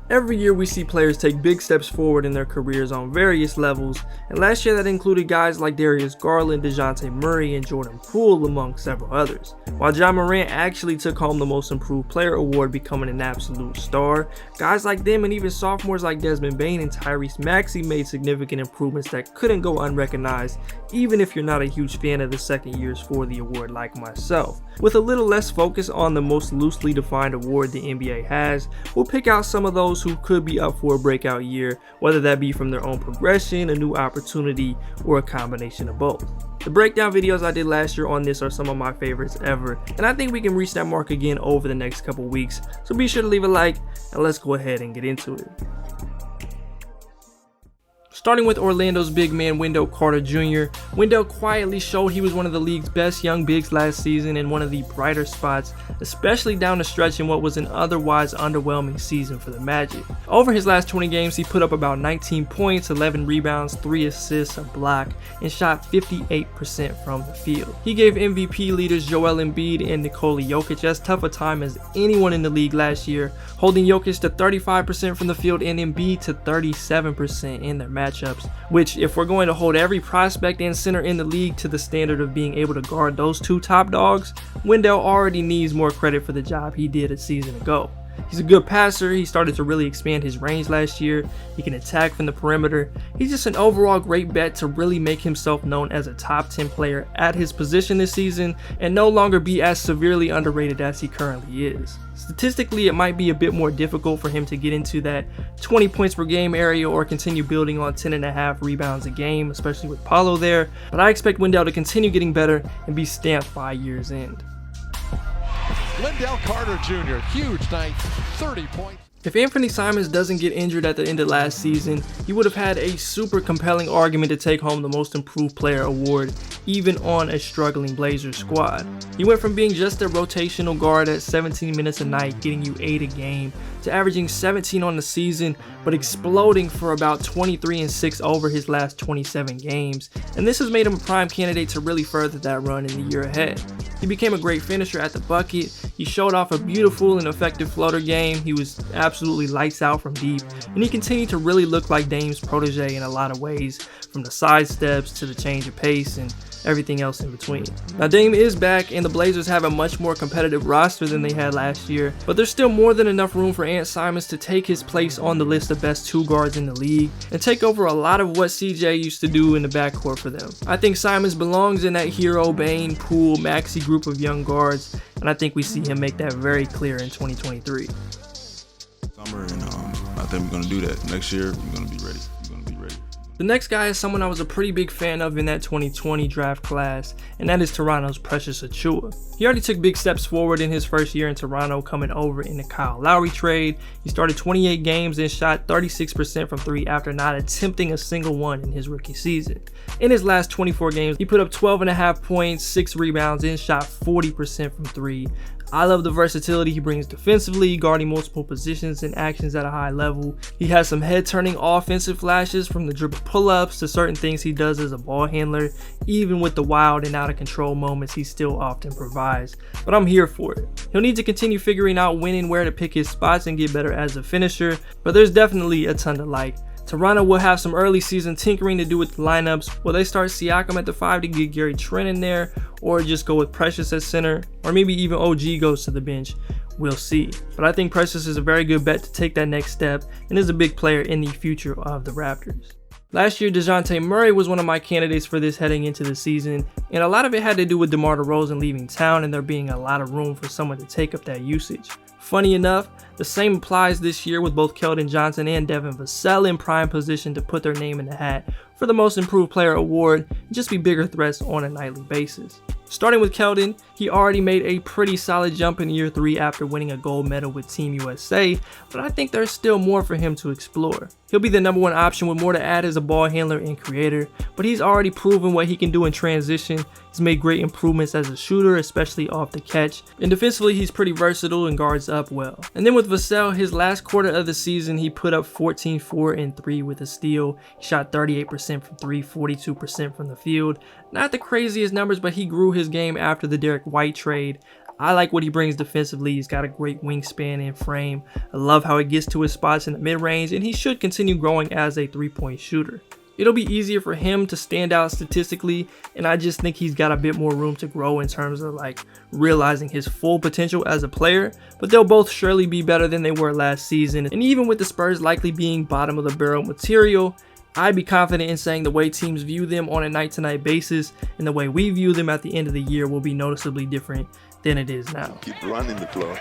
Every year we see players take big steps forward in their careers on various levels, and last year that included guys like Darius Garland, DeJounte Murray, and Jordan Poole among several others. While Ja Morant actually took home the Most Improved Player award, becoming an absolute star, guys like them and even sophomores like Desmond Bane and Tyrese Maxey made significant improvements that couldn't go unrecognized, even if you're not a huge fan of the second years for the award like myself. With a little less focus on the most loosely defined award the NBA has, we'll pick out some of those who could be up for a breakout year, whether that be from their own progression, a new opportunity, or a combination of both. The breakdown videos I did last year on this are some of my favorites ever, and I think we can reach that mark again over the next couple weeks, so be sure to leave a like, and let's go ahead and get into it. Starting with Orlando's big man Wendell Carter Jr., Wendell quietly showed he was one of the league's best young bigs last season and one of the brighter spots, especially down the stretch in what was an otherwise underwhelming season for the Magic. Over his last 20 games, he put up about 19 points, 11 rebounds, 3 assists, a block, and shot 58% from the field. He gave MVP leaders Joel Embiid and Nikola Jokic as tough a time as anyone in the league last year, holding Jokic to 35% from the field and Embiid to 37% in their matchups, which, if we're going to hold every prospect and center in the league to the standard of being able to guard those two top dogs, Wendell already needs more credit for the job he did a season ago. He's a good passer, he started to really expand his range last year, he can attack from the perimeter, he's just an overall great bet to really make himself known as a top 10 player at his position this season and no longer be as severely underrated as he currently is. Statistically, it might be a bit more difficult for him to get into that 20 points per game area or continue building on 10.5 rebounds a game, especially with Paolo there, but I expect Wendell to continue getting better and be stamped by year's end. Wendell Carter Jr., huge night, 30 points. If Anthony Simons doesn't get injured at the end of last season, he would have had a super compelling argument to take home the Most Improved Player award, even on a struggling Blazers squad. He went from being just a rotational guard at 17 minutes a night, getting you 8 a game, to averaging 17 on the season, but exploding for about 23 and 6 over his last 27 games, and this has made him a prime candidate to really further that run in the year ahead. He became a great finisher at the bucket, he showed off a beautiful and effective floater game, he was absolutely lights out from deep, and he continued to really look like Dame's protege in a lot of ways, from the side steps to the change of pace and everything else in between. Now Dame is back and the Blazers have a much more competitive roster than they had last year, but there's still more than enough room for Ant Simons to take his place on the list of best 2 guards in the league and take over a lot of what CJ used to do in the backcourt for them. I think Simons belongs in that Hero, Bane, Poole, Maxey group of young guards, and I think we see him make that very clear in 2023. Summer, and I think we're going to do that. Next year, we're going to be ready. The next guy is someone I was a pretty big fan of in that 2020 draft class, and that is Toronto's Precious Achiuwa. He already took big steps forward in his first year in Toronto, coming over in the Kyle Lowry trade. He started 28 games and shot 36% from 3 after not attempting a single one in his rookie season. In his last 24 games, he put up 12.5 points, 6 rebounds, and shot 40% from 3. I love the versatility he brings defensively, guarding multiple positions and actions at a high level. He has some head-turning offensive flashes, from the dribble pull-ups to certain things he does as a ball handler. Even with the wild and out-of-control moments, he still often provides. But I'm here for it. He'll need to continue figuring out when and where to pick his spots and get better as a finisher, but there's definitely a ton to like. Toronto will have some early season tinkering to do with the lineups. Will they start Siakam at the 5 to get Gary Trent in there, or just go with Precious at center, or maybe even OG goes to the bench? We'll see. But I think Precious is a very good bet to take that next step and is a big player in the future of the Raptors. Last year, DeJounte Murray was one of my candidates for this heading into the season, and a lot of it had to do with DeMar DeRozan leaving town and there being a lot of room for someone to take up that usage. Funny enough, the same applies this year with both Keldon Johnson and Devin Vassell in prime position to put their name in the hat for the Most Improved Player award and just be bigger threats on a nightly basis. Starting with Keldon, he already made a pretty solid jump in year 3 after winning a gold medal with Team USA, but I think there's still more for him to explore. He'll be the number 1 option with more to add as a ball handler and creator, but he's already proven what he can do in transition. He's made great improvements as a shooter, especially off the catch, and defensively he's pretty versatile and guards up well. And then with Vassell, his last quarter of the season he put up 14, 4, and 3 with a steal. He shot 38% from 3, 42% from the field. Not the craziest numbers, but he grew his game after the Derek White trade. I like what he brings defensively. He's got a great wingspan and frame. I love how he gets to his spots in the mid-range, and he should continue growing as a three-point shooter. It'll be easier for him to stand out statistically, and I just think he's got a bit more room to grow in terms of like realizing his full potential as a player, but they'll both surely be better than they were last season. And even with the Spurs likely being bottom of the barrel material, I'd be confident in saying the way teams view them on a night-to-night basis and the way we view them at the end of the year will be noticeably different than it is now. Keep running the floor.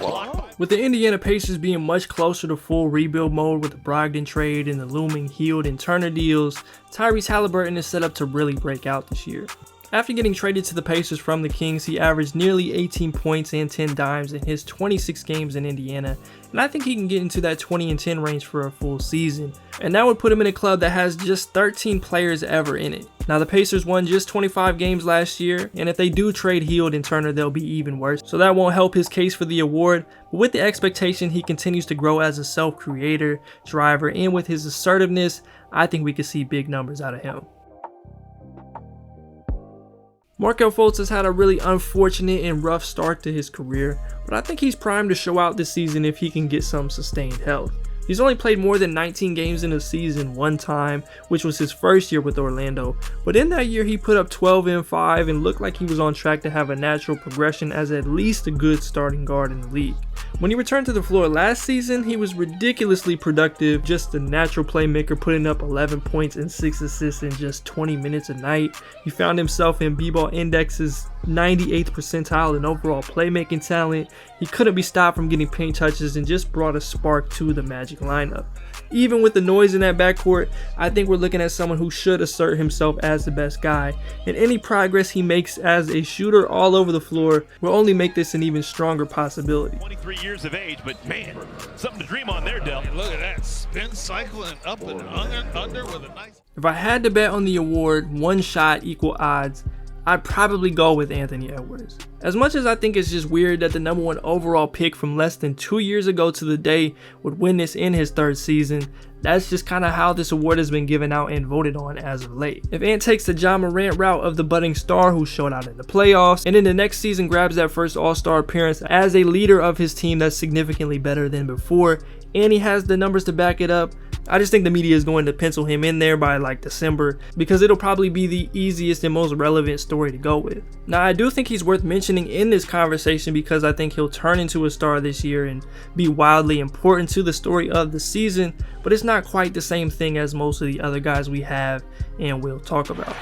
Wow. With the Indiana Pacers being much closer to full rebuild mode with the Brogdon trade and the looming Hield and Turner deals, Tyrese Halliburton is set up to really break out this year. After getting traded to the Pacers from the Kings, he averaged nearly 18 points and 10 dimes in his 26 games in Indiana, and I think he can get into that 20 and 10 range for a full season, and that would put him in a club that has just 13 players ever in it. Now the Pacers won just 25 games last year, and if they do trade Hield and Turner, they'll be even worse, so that won't help his case for the award, but with the expectation he continues to grow as a self-creator, driver, and with his assertiveness, I think we could see big numbers out of him. Markelle Fultz has had a really unfortunate and rough start to his career, but I think he's primed to show out this season if he can get some sustained health. He's only played more than 19 games in a season one time, which was his first year with Orlando, but in that year he put up 12 and 5 and looked like he was on track to have a natural progression as at least a good starting guard in the league. When he returned to the floor last season, he was ridiculously productive, just a natural playmaker, putting up 11 points and 6 assists in just 20 minutes a night. He found himself in B-Ball Index's 98th percentile in overall playmaking talent. He couldn't be stopped from getting paint touches and just brought a spark to the Magic lineup. Even with the noise in that backcourt, I think we're looking at someone who should assert himself as the best guy, and any progress he makes as a shooter all over the floor will only make this an even stronger possibility. 23 years of age, but man, something to dream on there, Del. Hey, look at that, spin cycling up and under with a nice... If I had to bet on the award, one shot equal odds, I'd probably go with Anthony Edwards. As much as I think it's just weird that the #1 overall pick from less than 2 years ago to the day would win this in his third season, that's just kind of how this award has been given out and voted on as of late. If Ant takes the Ja Morant route of the budding star who showed out in the playoffs, and in the next season grabs that first All-Star appearance as a leader of his team that's significantly better than before, and he has the numbers to back it up, I just think the media is going to pencil him in there by like December because it'll probably be the easiest and most relevant story to go with. Now I do think he's worth mentioning in this conversation because I think he'll turn into a star this year and be wildly important to the story of the season, but it's not quite the same thing as most of the other guys we have and we'll talk about.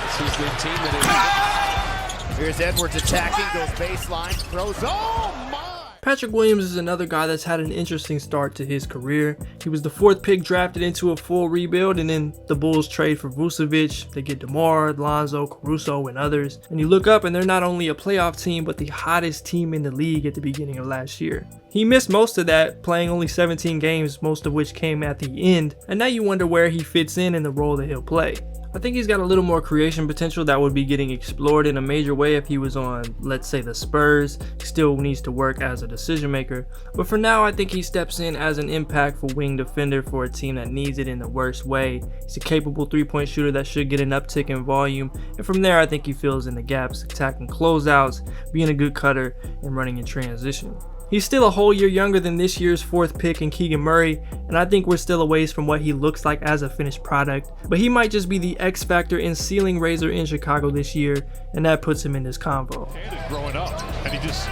This is the team that is... Here's Edwards attacking, goes baseline, throws, oh my! Patrick Williams is another guy that's had an interesting start to his career. He was the 4th pick drafted into a full rebuild, and then the Bulls trade for Vucevic. They get DeMar, Lonzo, Caruso, and others. And you look up and they're not only a playoff team, but the hottest team in the league at the beginning of last year. He missed most of that, playing only 17 games, most of which came at the end. And now you wonder where he fits in the role that he'll play. I think he's got a little more creation potential that would be getting explored in a major way if he was on, let's say, the Spurs. He still needs to work as a decision maker, but for now I think he steps in as an impactful wing defender for a team that needs it in the worst way. He's a capable 3-point shooter that should get an uptick in volume, and from there I think he fills in the gaps, attacking closeouts, being a good cutter, and running in transition. He's still a whole year younger than this year's 4th pick in Keegan Murray, and I think we're still a ways from what he looks like as a finished product, but he might just be the X factor and ceiling raiser in Chicago this year, and that puts him in this convo. Growing up, and he just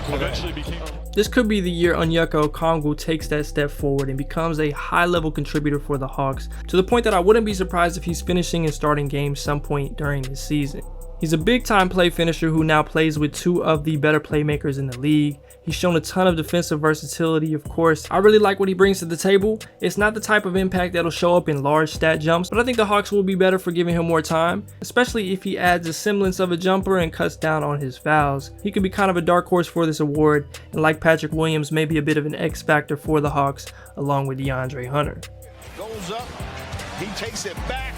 eventually became... This could be the year Onyeka Okongwu takes that step forward and becomes a high-level contributor for the Hawks, to the point that I wouldn't be surprised if he's finishing and starting games some point during this season. He's a big-time play finisher who now plays with 2 of the better playmakers in the league. He's shown a ton of defensive versatility, of course. I really like what he brings to the table. It's not the type of impact that'll show up in large stat jumps, but I think the Hawks will be better for giving him more time, especially if he adds a semblance of a jumper and cuts down on his fouls. He could be kind of a dark horse for this award, and like Patrick Williams, maybe a bit of an X factor for the Hawks, along with DeAndre Hunter. Goes up, he takes it back.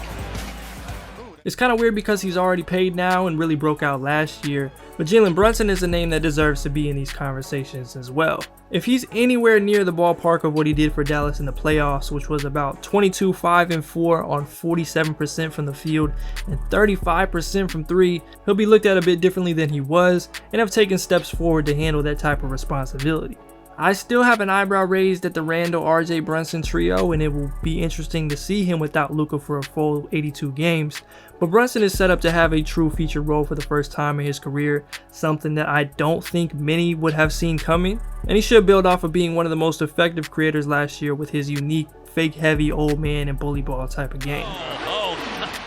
It's kind of weird because he's already paid now and really broke out last year, but Jalen Brunson is a name that deserves to be in these conversations as well. If he's anywhere near the ballpark of what he did for Dallas in the playoffs, which was about 22, 5, and 4 on 47% from the field and 35% from 3, he'll be looked at a bit differently than he was and have taken steps forward to handle that type of responsibility. I still have an eyebrow raised at the Randle RJ Brunson trio, and it will be interesting to see him without Luka for a full 82 games, but Brunson is set up to have a true feature role for the first time in his career, something that I don't think many would have seen coming, and he should build off of being one of the most effective creators last year with his unique fake heavy old man and bully ball type of game.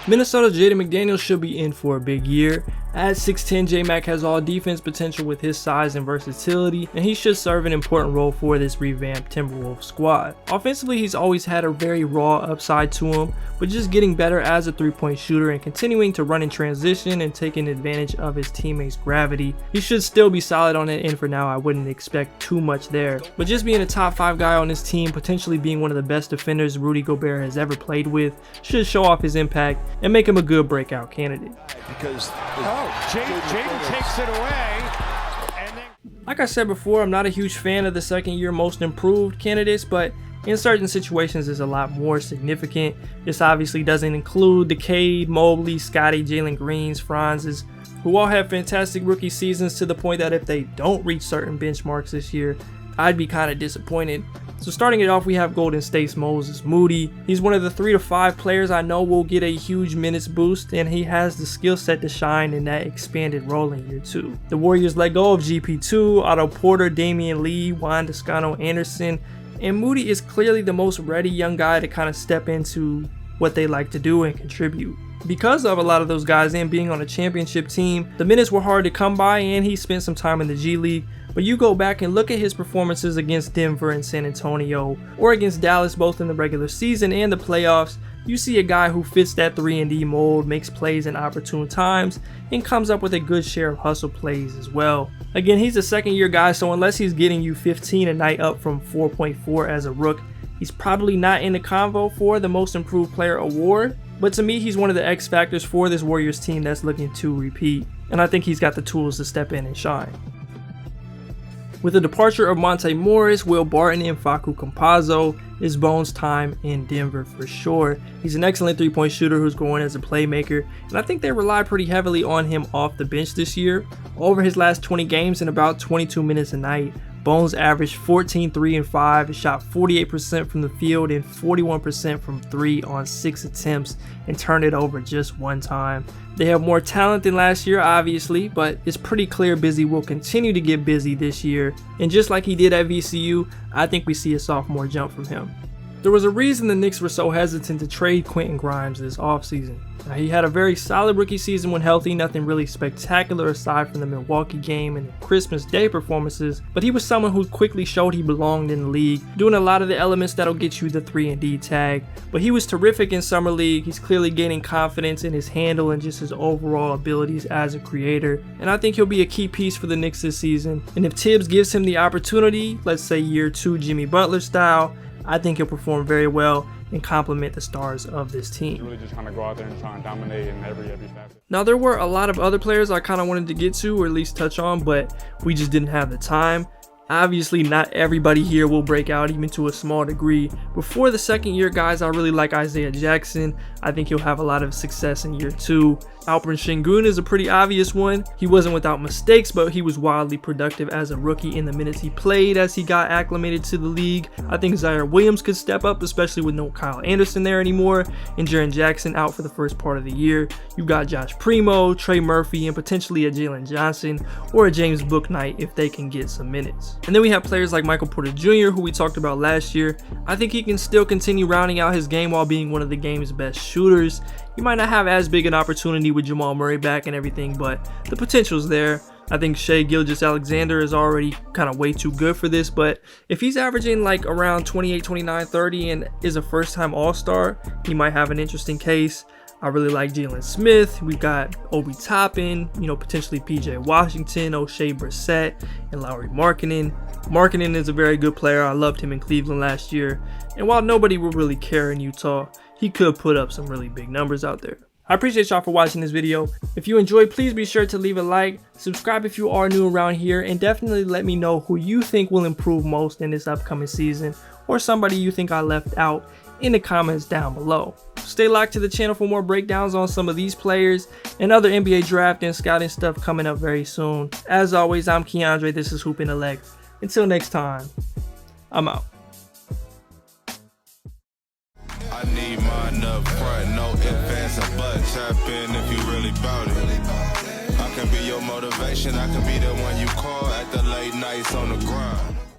Minnesota's Jaden McDaniels should be in for a big year. At 6'10", J-Mac has all defense potential with his size and versatility, and he should serve an important role for this revamped Timberwolves squad. Offensively, he's always had a very raw upside to him, but just getting better as a three-point shooter and continuing to run in transition and taking advantage of his teammates' gravity. He should still be solid on that end for now. I wouldn't expect too much there, but just being a top 5 guy on this team, potentially being one of the best defenders Rudy Gobert has ever played with, should show off his impact and make him a good breakout candidate. Because Jaden takes it away. And then Like I said before, I'm not a huge fan of the second year most improved candidates, but in certain situations it's a lot more significant. This obviously doesn't include the Cade, Mobley, Scotty, Jalen Greens, Franzes, who all have fantastic rookie seasons to the point that if they don't reach certain benchmarks this year, I'd be kind of disappointed. So starting it off, we have Golden State's Moses Moody. He's one of the 3 to 5 players I know will get a huge minutes boost, and he has the skill set to shine in that expanded role in year 2. The Warriors let go of GP2, Otto Porter, Damian Lee, Juan Toscano-Anderson, and Moody is clearly the most ready young guy to kind of step into what they like to do and contribute. Because of a lot of those guys and being on a championship team, the minutes were hard to come by, and he spent some time in the G League. But you go back and look at his performances against Denver and San Antonio, or against Dallas both in the regular season and the playoffs, you see a guy who fits that 3-and-D mold, makes plays in opportune times, and comes up with a good share of hustle plays as well. Again, he's a second-year guy, so unless he's getting you 15 a night up from 4.4 as a rook, he's probably not in the convo for the Most Improved Player award. But to me, he's one of the X factors for this Warriors team that's looking to repeat, and I think he's got the tools to step in and shine. With the departure of Monte Morris, Will Barton, and Facu Campazzo, it's Bones' time in Denver for sure. He's an excellent three-point shooter who's growing as a playmaker, and I think they rely pretty heavily on him off the bench this year. Over his last 20 games and about 22 minutes a night, Bones averaged 14, 3, and 5, and shot 48% from the field and 41% from 3 on 6 attempts, and turned it over just 1 time. They have more talent than last year, obviously, but it's pretty clear Busy will continue to get busy this year, and just like he did at VCU, I think we see a sophomore jump from him. There was a reason the Knicks were so hesitant to trade Quentin Grimes this offseason. Now, he had a very solid rookie season when healthy, nothing really spectacular aside from the Milwaukee game and the Christmas Day performances, but he was someone who quickly showed he belonged in the league, doing a lot of the elements that'll get you the 3-and-D tag. But he was terrific in Summer League. He's clearly gaining confidence in his handle and just his overall abilities as a creator, and I think he'll be a key piece for the Knicks this season. And if Tibbs gives him the opportunity, let's say year 2 Jimmy Butler style, I think he'll perform very well and complement the stars of this team. Really just kind of go out there and try and dominate in every facet. Now, there were a lot of other players I kind of wanted to get to or at least touch on, but we just didn't have the time. Obviously, not everybody here will break out, even to a small degree. Before the second year guys, I really like Isaiah Jackson. I think he'll have a lot of success in year 2. Alperen Sengun is a pretty obvious one. He wasn't without mistakes, but he was wildly productive as a rookie in the minutes he played as he got acclimated to the league. I think Zaire Williams could step up, especially with no Kyle Anderson there anymore, and Jaren Jackson out for the first part of the year. You've got Josh Primo, Trey Murphy, and potentially a Jalen Johnson or a James Bouknight if they can get some minutes. And then we have players like Michael Porter Jr., who we talked about last year. I think he can still continue rounding out his game while being one of the game's best shooters. He might not have as big an opportunity with Jamal Murray back and everything, but the potential's there. I think Shai Gilgeous-Alexander is already kind of way too good for this, but if he's averaging like around 28, 29, 30 and is a first-time All-Star, he might have an interesting case. I really like Jalen Smith. We've got Obi Toppin, potentially PJ Washington, O'Shea Brissett, and Lauri Markkanen. Markkanen is a very good player. I loved him in Cleveland last year. And while nobody will really care in Utah, he could put up some really big numbers out there. I appreciate y'all for watching this video. If you enjoyed, please be sure to leave a like, subscribe if you are new around here, and definitely let me know who you think will improve most in this upcoming season, or somebody you think I left out in the comments down below. Stay locked to the channel for more breakdowns on some of these players and other NBA draft and scouting stuff coming up very soon. As always, I'm Keandre, this is Hoop Intellect. Until next time, I'm out. I need mine up front, no ifs, ands, or buts. Tap in if you really bout it. I can be your motivation, I can be the one you call at the late nights on the grind.